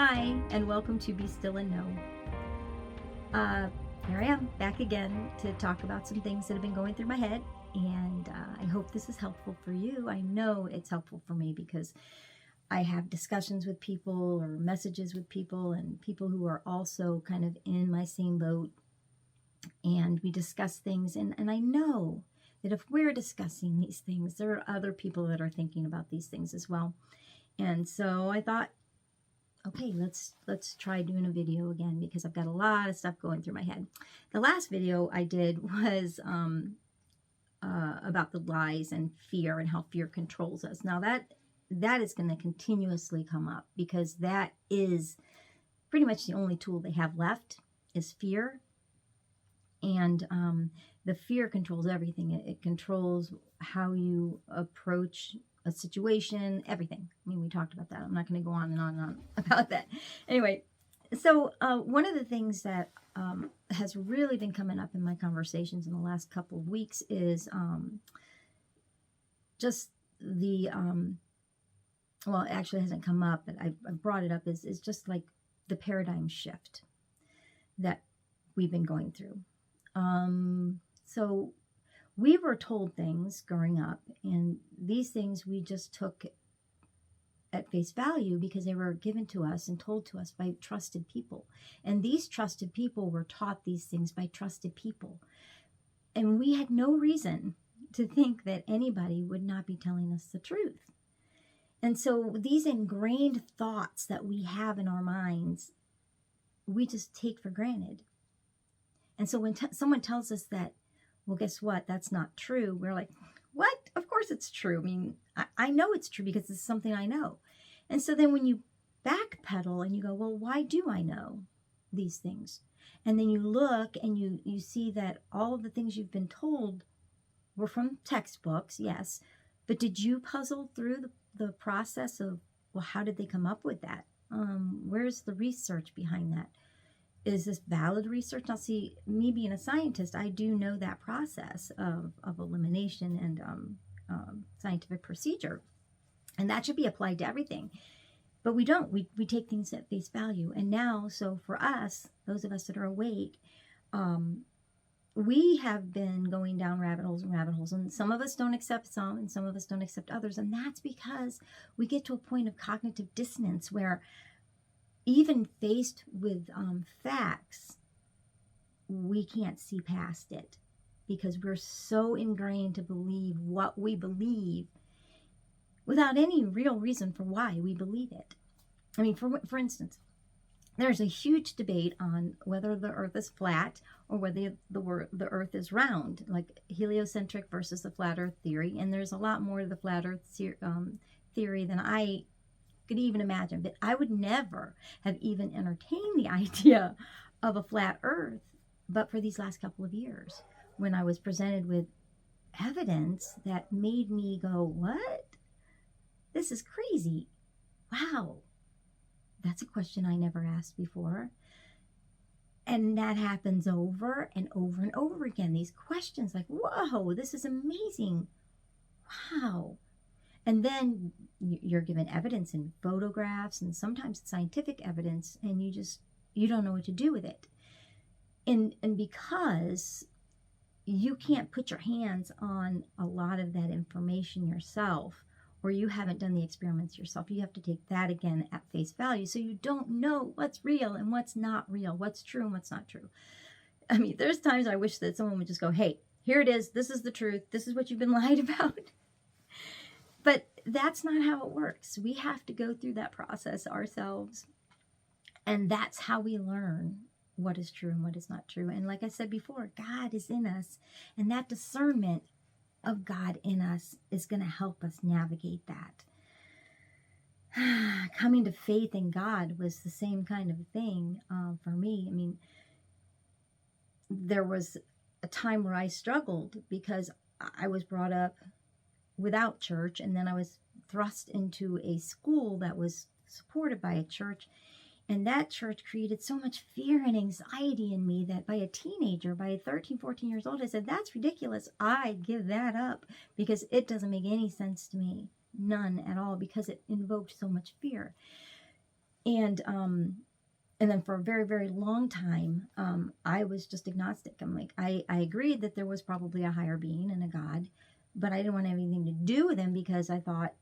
Hi, and welcome to Be Still and Know. Here I am, back again to talk about some things that have been going through my head, and I hope this is helpful for you. I know it's helpful for me because I have discussions with people or messages with people, and people who are also kind of in my same boat, and we discuss things, and I know that if we're discussing these things, there are other people that are thinking about these things as well. And so I thought, okay, let's try doing a video again because I've got a lot of stuff going through my head. The last video I did was about the lies and fear and how fear controls us. Now that is going to continuously come up because that is pretty much the only tool they have left is fear. And the fear controls everything. It controls how you approach a situation, everything. I mean, we talked about that. I'm not going to go on and on and on about that. Anyway, so one of the things that has really been coming up in my conversations in the last couple of weeks is just the, well, it actually hasn't come up, but I brought it up, is just like the paradigm shift that we've been going through. So we were told things growing up, and these things we just took at face value because they were given to us and told to us by trusted people. And these trusted people were taught these things by trusted people. And we had no reason to think that anybody would not be telling us the truth. And so these ingrained thoughts that we have in our minds, we just take for granted. And so when someone tells us that, well, guess what? That's not true. We're like, what? Of course it's true. I mean, I know it's true because it's something I know. And so then when you backpedal and you go, well, why do I know these things? And then you look and you see that all of the things you've been told were from textbooks, yes. But did you puzzle through the process of, well, how did they come up with that? Where's the research behind that? Is this valid research? Now, see, me being a scientist, I do know that process of elimination and scientific procedure. And that should be applied to everything. But we don't. We take things at face value. And now, so for us, those of us that are awake, we have been going down rabbit holes and rabbit holes. And some of us don't accept some, and some of us don't accept others. And that's because we get to a point of cognitive dissonance where even faced with facts, we can't see past it because we're so ingrained to believe what we believe without any real reason for why we believe it. I mean, for instance, there's a huge debate on whether the earth is flat or whether the earth is round, like heliocentric versus the flat earth theory. And there's a lot more to the flat earth theory than I could even imagine, but I would never have even entertained the idea of a flat earth but for these last couple of years when I was presented with evidence that made me go, what? This is crazy. Wow. That's a question I never asked before. And that happens over and over and over again. These questions like, whoa, this is amazing. Wow. And then you're given evidence and photographs and sometimes scientific evidence, and you don't know what to do with it. And because you can't put your hands on a lot of that information yourself, or you haven't done the experiments yourself, you have to take that again at face value. So you don't know what's real and what's not real, what's true and what's not true. I mean, there's times I wish that someone would just go, hey, here it is. This is the truth. This is what you've been lied about. But that's not how it works. We have to go through that process ourselves. And that's how we learn what is true and what is not true. And like I said before, God is in us. And that discernment of God in us is going to help us navigate that. Coming to faith in God was the same kind of thing for me. I mean, there was a time where I struggled because I was brought up without church, and then I was thrust into a school that was supported by a church, and that church created so much fear and anxiety in me that by a teenager, by 13, 14 years old, I said, that's ridiculous. I give that up because it doesn't make any sense to me. None at all, because it invoked so much fear. And then for a very, very long time, I was just agnostic. I'm like, I agreed that there was probably a higher being and a God, but I didn't want anything to do with him because I thought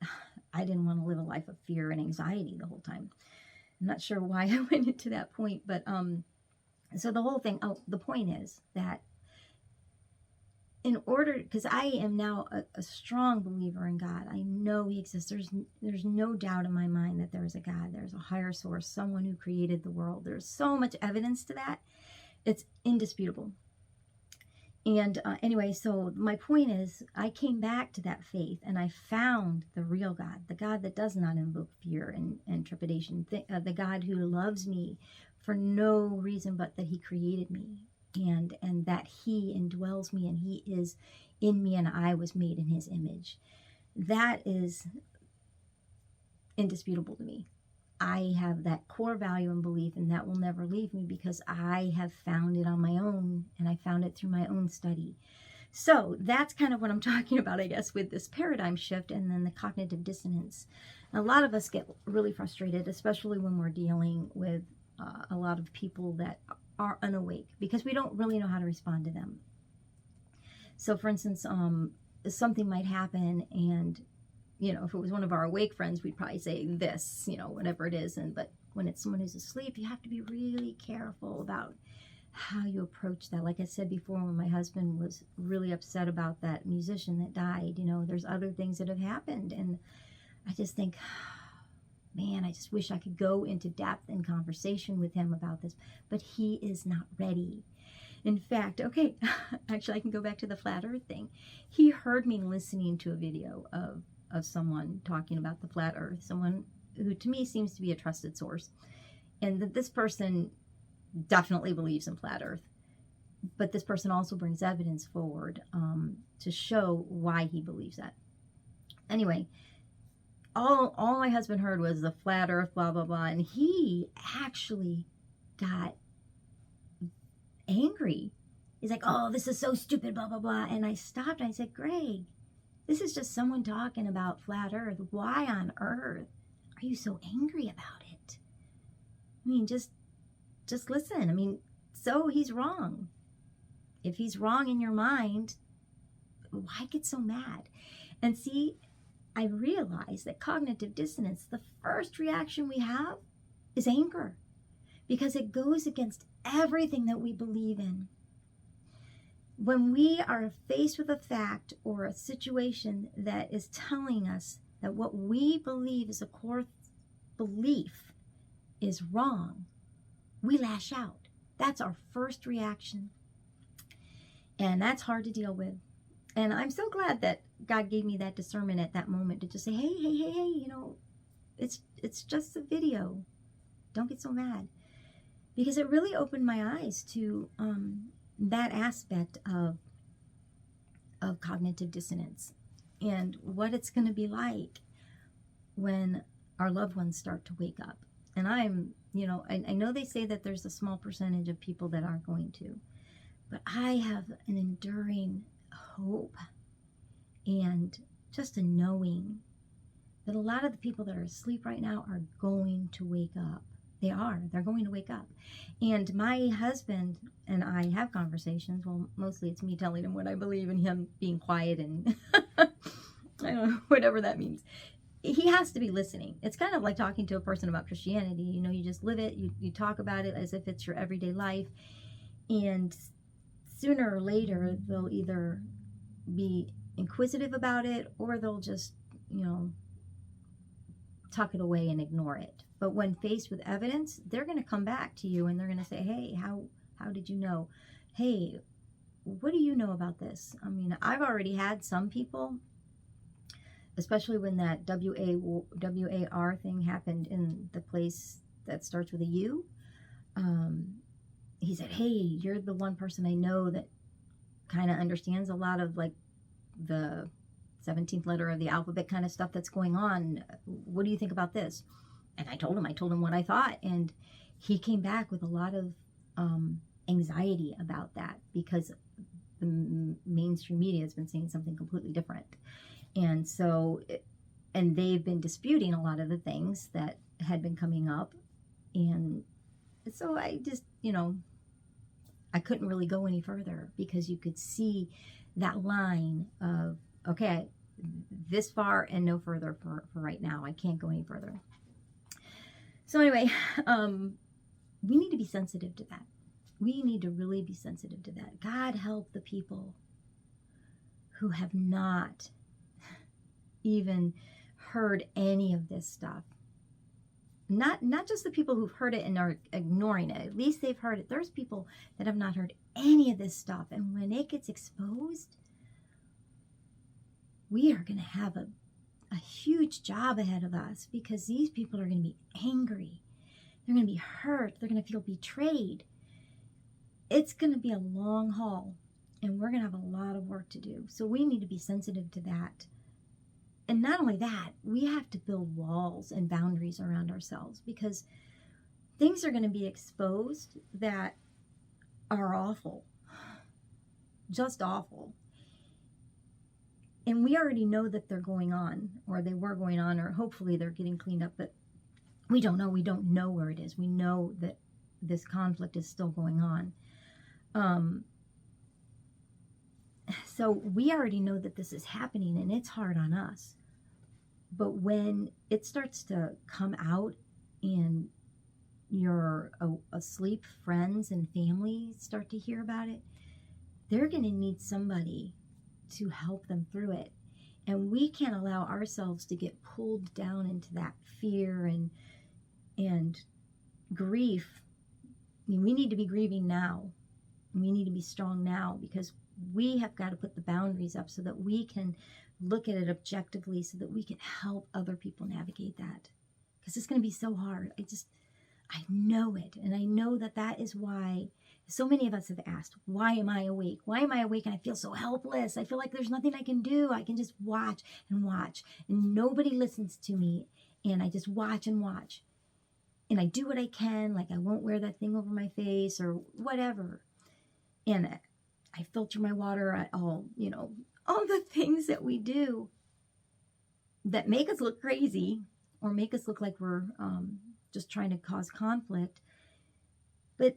I didn't want to live a life of fear and anxiety the whole time. I'm not sure why I went into that point, but so the whole thing, the point is that in order, because I am now a strong believer in God. I know he exists. There's no doubt in my mind that there is a God. There's a higher source, someone who created the world. There's so much evidence to that. It's indisputable. And anyway, so my point is, I came back to that faith and I found the real God, the God that does not invoke fear and trepidation, the God who loves me for no reason but that he created me. And that he indwells me and he is in me and I was made in his image. That is indisputable to me. I have that core value and belief, and that will never leave me because I have found it on my own, and I found it through my own study. So that's kind of what I'm talking about, I guess, with this paradigm shift and then the cognitive dissonance. A lot of us get really frustrated, especially when we're dealing with a lot of people that are unawake, because we don't really know how to respond to them. So for instance, something might happen, and if it was one of our awake friends, we'd probably say this, whatever it is. But when it's someone who's asleep, you have to be really careful about how you approach that. Like I said before, when my husband was really upset about that musician that died, there's other things that have happened, and I just think, man, I just wish I could go into depth and conversation with him about this, but he is not ready. In fact, okay, actually I can go back to the flat earth thing. He heard me listening to a video of someone talking about the flat earth, someone who to me seems to be a trusted source, and that this person definitely believes in flat earth, but this person also brings evidence forward to show why he believes that. Anyway, all my husband heard was the flat earth, blah, blah, blah. And he actually got angry. He's like, oh, this is so stupid, blah, blah, blah. And I stopped and I said, Greg, this is just someone talking about flat earth. Why on earth are you so angry about it? I mean, just listen. I mean, so he's wrong. If he's wrong in your mind, why get so mad? And see, I realize that cognitive dissonance, the first reaction we have is anger, because it goes against everything that we believe in. When we are faced with a fact or a situation that is telling us that what we believe is a core belief is wrong, we lash out. That's our first reaction. And that's hard to deal with. And I'm so glad that God gave me that discernment at that moment to just say, hey, it's just a video. Don't get so mad. Because it really opened my eyes to that aspect of cognitive dissonance and what it's going to be like when our loved ones start to wake up. And I know they say that there's a small percentage of people that aren't going to, but I have an enduring hope and just a knowing that a lot of the people that are asleep right now are going to wake up. They're going to wake up. And my husband and I have conversations. Well, mostly it's me telling him what I believe and him being quiet and I don't know, whatever that means. He has to be listening. It's kind of like talking to a person about Christianity. You just live it. You talk about it as if it's your everyday life. And sooner or later, they'll either be inquisitive about it or they'll just, tuck it away and ignore it. But when faced with evidence, they're going to come back to you and they're going to say, hey, how did you know? Hey, what do you know about this? I mean, I've already had some people, especially when that WAR thing happened in the place that starts with a U. He said, hey, you're the one person I know that kind of understands a lot of like the 17th letter of the alphabet kind of stuff that's going on. What do you think about this? And I told him what I thought. And he came back with a lot of anxiety about that because the mainstream media has been saying something completely different. And they've been disputing a lot of the things that had been coming up. And so I just, I couldn't really go any further because you could see that line of, okay, this far and no further for right now. I can't go any further. So anyway, we need to be sensitive to that. We need to really be sensitive to that. God help the people who have not even heard any of this stuff. Not just the people who've heard it and are ignoring it. At least they've heard it. There's people that have not heard any of this stuff. And when it gets exposed, we are going to have a huge job ahead of us, because these people are going to be angry. They're going to be hurt. They're going to feel betrayed. It's going to be a long haul, and we're going to have a lot of work to do. So we need to be sensitive to that. And not only that, we have to build walls and boundaries around ourselves, because things are going to be exposed that are awful, just awful. And we already know that they're going on, or they were going on, or hopefully they're getting cleaned up, but we don't know. We don't know where it is. We know that this conflict is still going on. So we already know that this is happening, and it's hard on us. But when it starts to come out and your asleep friends and family start to hear about it, they're going to need somebody to help them through it. And we can't allow ourselves to get pulled down into that fear and grief. I mean, we need to be grieving now. We need to be strong now, because we have got to put the boundaries up so that we can look at it objectively, so that we can help other people navigate that. Because it's going to be so hard. I know it. And I know that is why so many of us have asked, why am I awake? Why am I awake? And I feel so helpless. I feel like there's nothing I can do. I can just watch and watch. And nobody listens to me. And I just watch and watch. And I do what I can. Like, I won't wear that thing over my face or whatever. And I filter my water at all the things that we do that make us look crazy, or make us look like we're just trying to cause conflict. But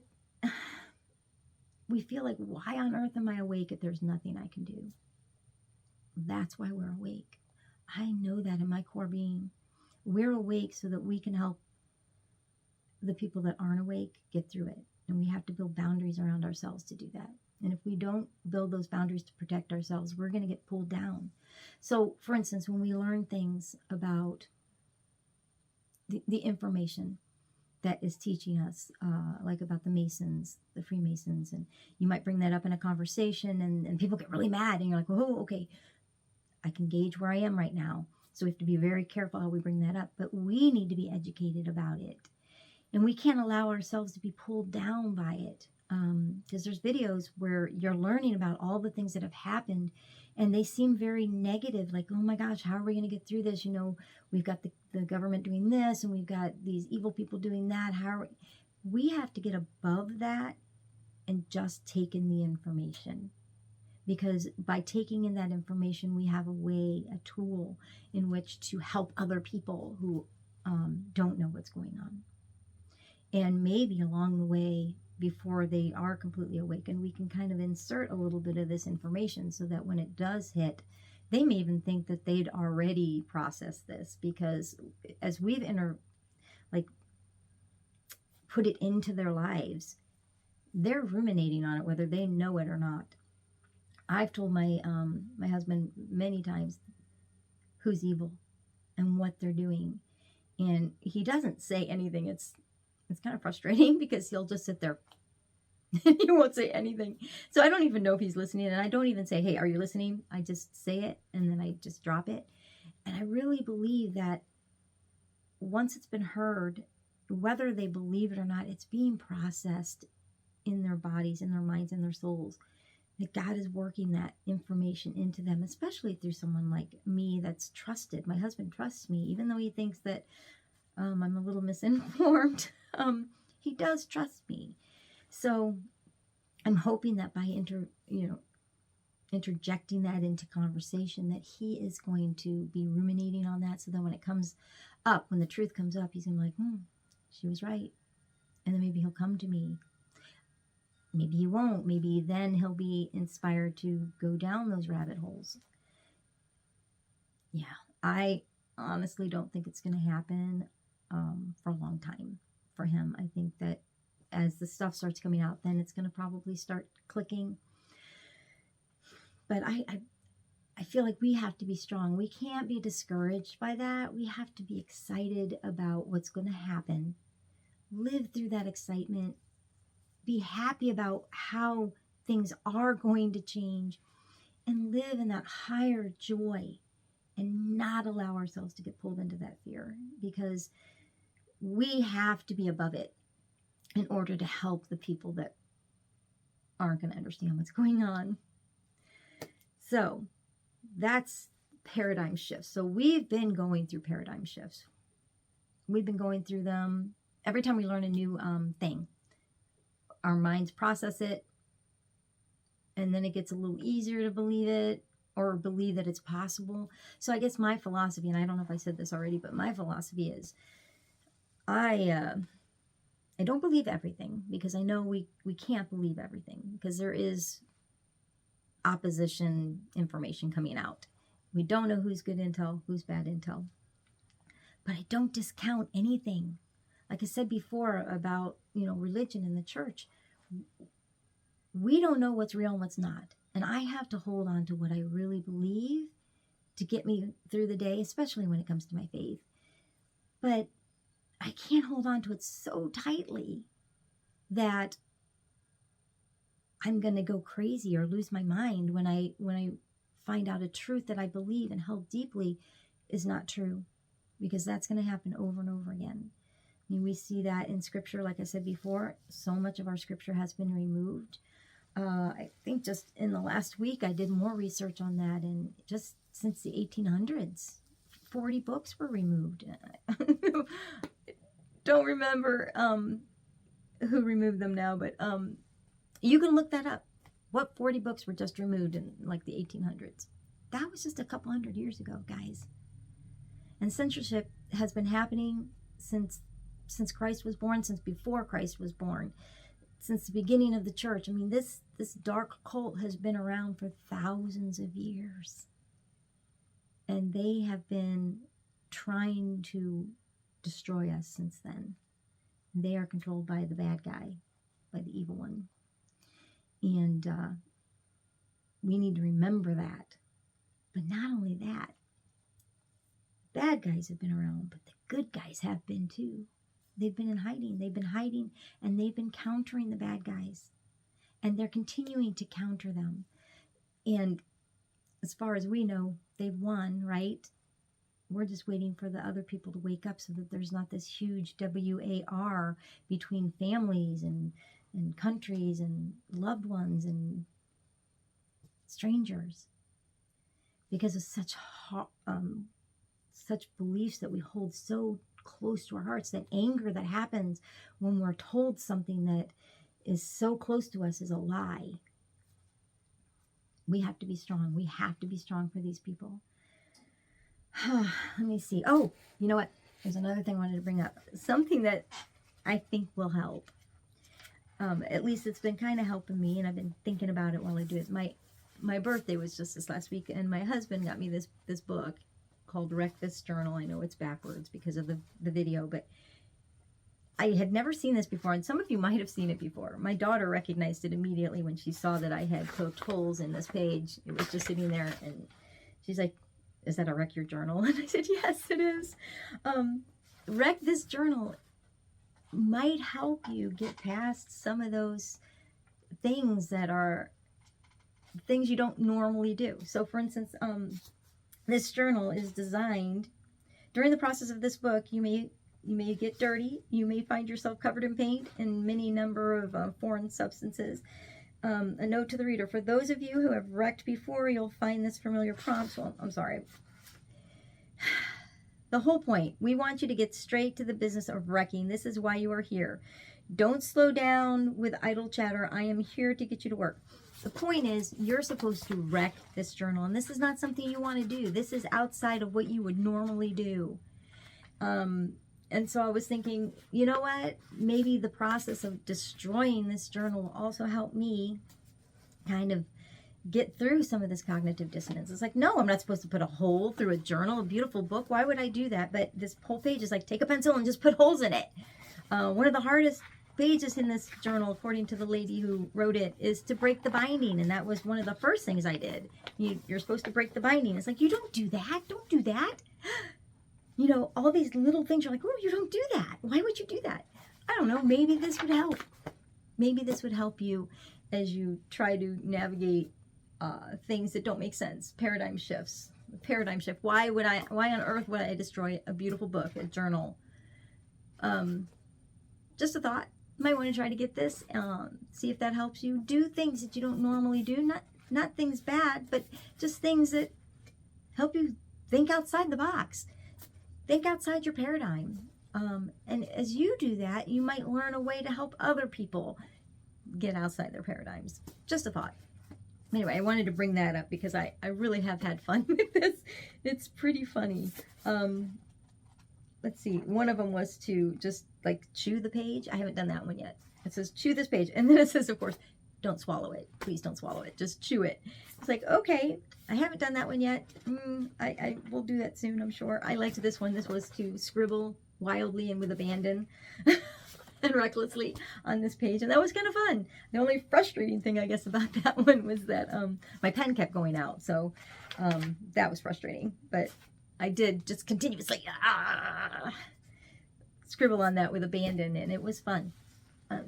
we feel like, why on earth am I awake if there's nothing I can do? That's why we're awake. I know that in my core being. We're awake so that we can help the people that aren't awake get through it. And we have to build boundaries around ourselves to do that. And if we don't build those boundaries to protect ourselves, we're going to get pulled down. So, for instance, when we learn things about the information that is teaching us, like about the Masons, the Freemasons, and you might bring that up in a conversation, and people get really mad, and you're like, oh, okay, I can gauge where I am right now. So we have to be very careful how we bring that up. But we need to be educated about it. And we can't allow ourselves to be pulled down by it. Because there's videos where you're learning about all the things that have happened, and they seem very negative, like, oh my gosh, how are we going to get through this? We've got the government doing this, and we've got these evil people doing that. We have to get above that and just take in the information. Because by taking in that information, we have a tool in which to help other people who don't know what's going on. And maybe along the way, before they are completely awakened, we can kind of insert a little bit of this information so that when it does hit, they may even think that they'd already processed this, because as we've put it into their lives, they're ruminating on it, whether they know it or not. I've told my husband many times who's evil and what they're doing, and he doesn't say anything. It's kind of frustrating, because he'll just sit there and he won't say anything. So I don't even know if he's listening, and I don't even say, hey, are you listening? I just say it, and then I just drop it. And I really believe that once it's been heard, whether they believe it or not, it's being processed in their bodies, in their minds, in their souls. That God is working that information into them, especially through someone like me that's trusted. My husband trusts me, even though he thinks that I'm a little misinformed. He does trust me. So I'm hoping that by interjecting that into conversation, that he is going to be ruminating on that, so that when it comes up, when the truth comes up, he's going to be like, she was right. And then maybe he'll come to me. Maybe he won't. Maybe then he'll be inspired to go down those rabbit holes. Yeah, I honestly don't think it's going to happen for a long time for him. I think that as the stuff starts coming out, then it's going to probably start clicking. But I feel like we have to be strong. We can't be discouraged by that. We have to be excited about what's going to happen. Live through that excitement. Be happy about how things are going to change. And live in that higher joy. And not allow ourselves to get pulled into that fear. Because we have to be above it in order to help the people that aren't going to understand what's going on. So that's paradigm shifts. So we've been going through paradigm shifts. We've been going through them every time we learn a new thing. Our minds process it, and then it gets a little easier to believe it or believe that it's possible. So I guess my philosophy, and I don't know if I said this already, but my philosophy is I don't believe everything, because I know we can't believe everything, because there is opposition information coming out. We don't know who's good intel, who's bad intel. But I don't discount anything. Like I said before about, religion in the church, we don't know what's real and what's not. And I have to hold on to what I really believe to get me through the day, especially when it comes to my faith. But I can't hold on to it so tightly that I'm going to go crazy or lose my mind when I find out a truth that I believe and held deeply is not true, because that's going to happen over and over again. I mean, we see that in scripture. Like I said before, so much of our scripture has been removed. I think just in the last week, I did more research on that. And just since the 1800s, 40 books were removed. Don't remember who removed them now, but you can look that up. What 40 books were just removed in like the 1800s? That was just a couple hundred years ago, guys. And censorship has been happening since Christ was born, since before Christ was born, since the beginning of the church. I mean, this dark cult has been around for thousands of years. And they have been trying to destroy us since then. They are controlled by the bad guy, by the evil one. And we need to remember that. But not only that, bad guys have been around, but the good guys have been too. They've been in hiding. They've been hiding, and they've been countering the bad guys. And they're continuing to counter them. And as far as we know, they've won, right? We're just waiting for the other people to wake up so that there's not this huge WAR between families and countries and loved ones and strangers, because of such beliefs that we hold so close to our hearts. That anger that happens when we're told something that is so close to us is a lie. We have to be strong. We have to be strong for these people. Let me see. Oh, you know what? There's another thing I wanted to bring up. Something that I think will help. At least it's been kind of helping me, and I've been thinking about it while I do it. My birthday was just this last week, and my husband got me this book called Wreck This Journal. I know it's backwards because of the video, but I had never seen this before, and some of you might have seen it before. My daughter recognized it immediately when she saw that I had poked holes in this page. It was just sitting there, and she's like, "Is that a Wreck Your Journal?" And I said, "Yes, it is." Wreck This Journal might help you get past some of those things that are things you don't normally do. So, for instance, this journal is designed during the process of this book. You may get dirty. You may find yourself covered in paint and many number of foreign substances. A note to the reader: for those of you who have wrecked before, you'll find this familiar prompt. Well, I'm sorry. The whole point, we want you to get straight to the business of wrecking. This is why you are here. Don't slow down with idle chatter. I am here to get you to work. The point is, you're supposed to wreck this journal, and this is not something you want to do. This is outside of what you would normally do. And so I was thinking, you know what? Maybe the process of destroying this journal will also help me kind of get through some of this cognitive dissonance. It's like, no, I'm not supposed to put a hole through a journal, a beautiful book. Why would I do that? But this whole page is like, take a pencil and just put holes in it. One of the hardest pages in this journal, according to the lady who wrote it, is to break the binding. And that was one of the first things I did. You're supposed to break the binding. It's like, you don't do that. Don't do that. You know, all these little things, you're like, oh, you don't do that. Why would you do that? I don't know. Maybe this would help. Maybe this would help you as you try to navigate things that don't make sense. Paradigm shifts. Paradigm shift. Why on earth would I destroy a beautiful book, a journal? Just a thought. You might want to try to get this. See if that helps you. Do things that you don't normally do. Not things bad, but just things that help you think outside the box. Think outside your paradigm. And as you do that, you might learn a way to help other people get outside their paradigms. Just a thought. Anyway, I wanted to bring that up because I really have had fun with this. It's pretty funny. Let's see. One of them was to just like chew the page. I haven't done that one yet. It says chew this page. And then it says, of course, don't swallow it. Please don't swallow it. Just chew it. It's like, okay, I haven't done that one yet. I will do that soon, I'm sure. I liked this one. This was to scribble wildly and with abandon and recklessly on this page. And that was kind of fun. The only frustrating thing, I guess, about that one was that my pen kept going out. So that was frustrating. But I did just continuously scribble on that with abandon, and it was fun.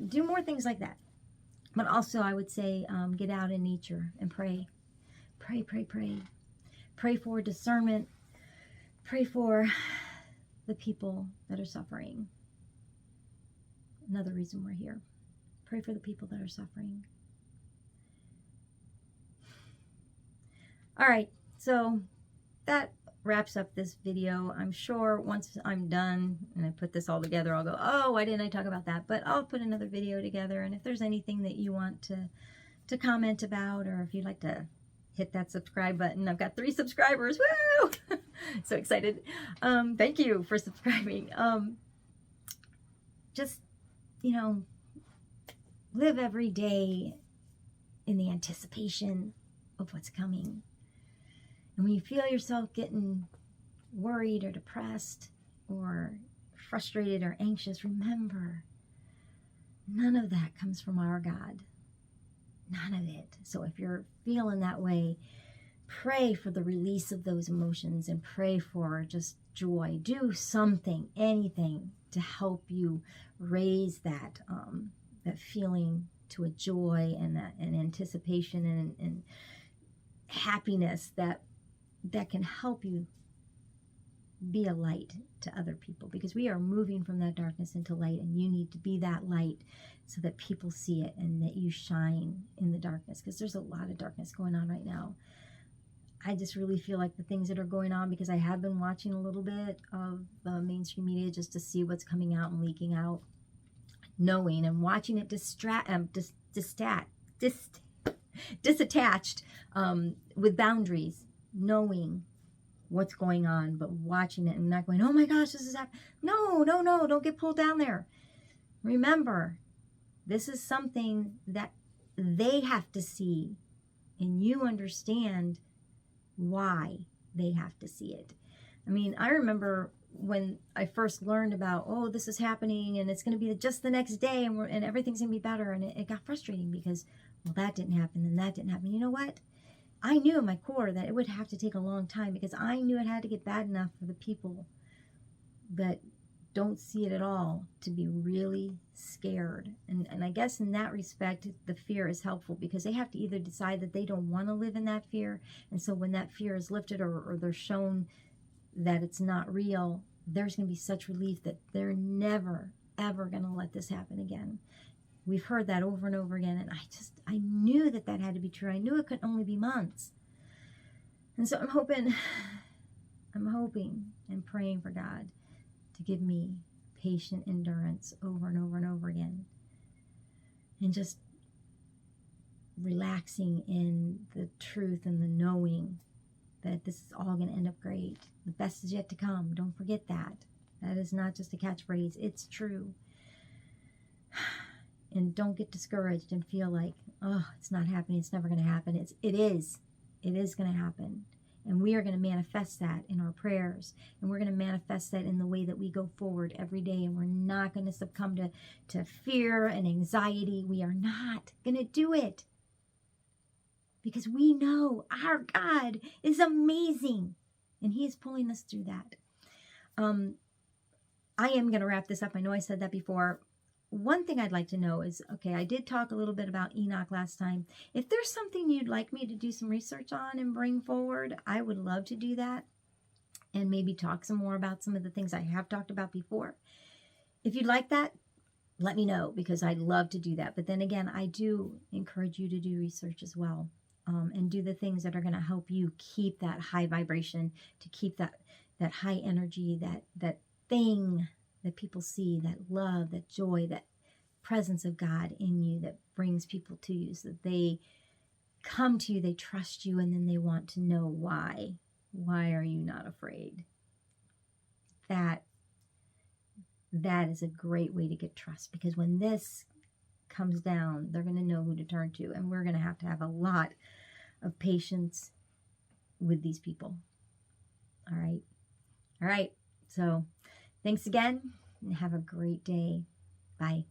Do more things like that. But also, I would say, get out in nature and pray. Pray, pray, pray. Pray for discernment. Pray for the people that are suffering. Another reason we're here. Pray for the people that are suffering. All right, so that wraps up this video. I'm sure once I'm done and I put this all together, I'll go, oh, why didn't I talk about that? But I'll put another video together, and if there's anything that you want to comment about, or if you'd like to hit that subscribe button. I've got 3 subscribers. Woo! So excited. Thank you for subscribing. Just, you know, live every day in the anticipation of what's coming. And when you feel yourself getting worried or depressed or frustrated or anxious, remember, none of that comes from our God. None of it. So if you're feeling that way, pray for the release of those emotions and pray for just joy. Do something, anything to help you raise that that feeling to a joy and an anticipation and happiness that can help you be a light to other people, because we are moving from that darkness into light, and you need to be that light so that people see it and that you shine in the darkness, because there's a lot of darkness going on right now. I just really feel like the things that are going on, because I have been watching a little bit of the mainstream media just to see what's coming out and leaking out, knowing and watching it disattached with boundaries, knowing what's going on, but watching it and not going, oh my gosh, this is happening. No, don't get pulled down there. Remember, this is something that they have to see, and you understand why they have to see it. I mean, I remember when I first learned about, oh, this is happening and it's going to be just the next day and everything's going to be better, and it got frustrating because, well, that didn't happen and that didn't happen. You know what? I knew in my core that it would have to take a long time, because I knew it had to get bad enough for the people that don't see it at all to be really scared. And I guess in that respect, the fear is helpful, because they have to either decide that they don't want to live in that fear. And so when that fear is lifted, or they're shown that it's not real, there's going to be such relief that they're never, ever going to let this happen again. We've heard that over and over again, and I knew that had to be true. I knew it could only be months. And so I'm hoping and praying for God to give me patient endurance over and over and over again. And just relaxing in the truth and the knowing that this is all going to end up great. The best is yet to come. Don't forget that. That is not just a catchphrase. It's true. And don't get discouraged and feel like, oh, it's not happening. It's never going to happen. It is. It is going to happen. And we are going to manifest that in our prayers. And we're going to manifest that in the way that we go forward every day. And we're not going to succumb to fear and anxiety. We are not going to do it. Because we know our God is amazing. And He is pulling us through that. I am going to wrap this up. I know I said that before. One thing I'd like to know is, okay, I did talk a little bit about Enoch last time. If there's something you'd like me to do some research on and bring forward, I would love to do that and maybe talk some more about some of the things I have talked about before. If you'd like that, let me know, because I'd love to do that. But then again, I do encourage you to do research as well, and do the things that are going to help you keep that high vibration, to keep that high energy, that thing that people see, that love, that joy, that presence of God in you that brings people to you, so that they come to you, they trust you, and then they want to know why. Why are you not afraid? That is a great way to get trust, because when this comes down, they're going to know who to turn to, and we're going to have a lot of patience with these people. All right. So thanks again, and have a great day. Bye.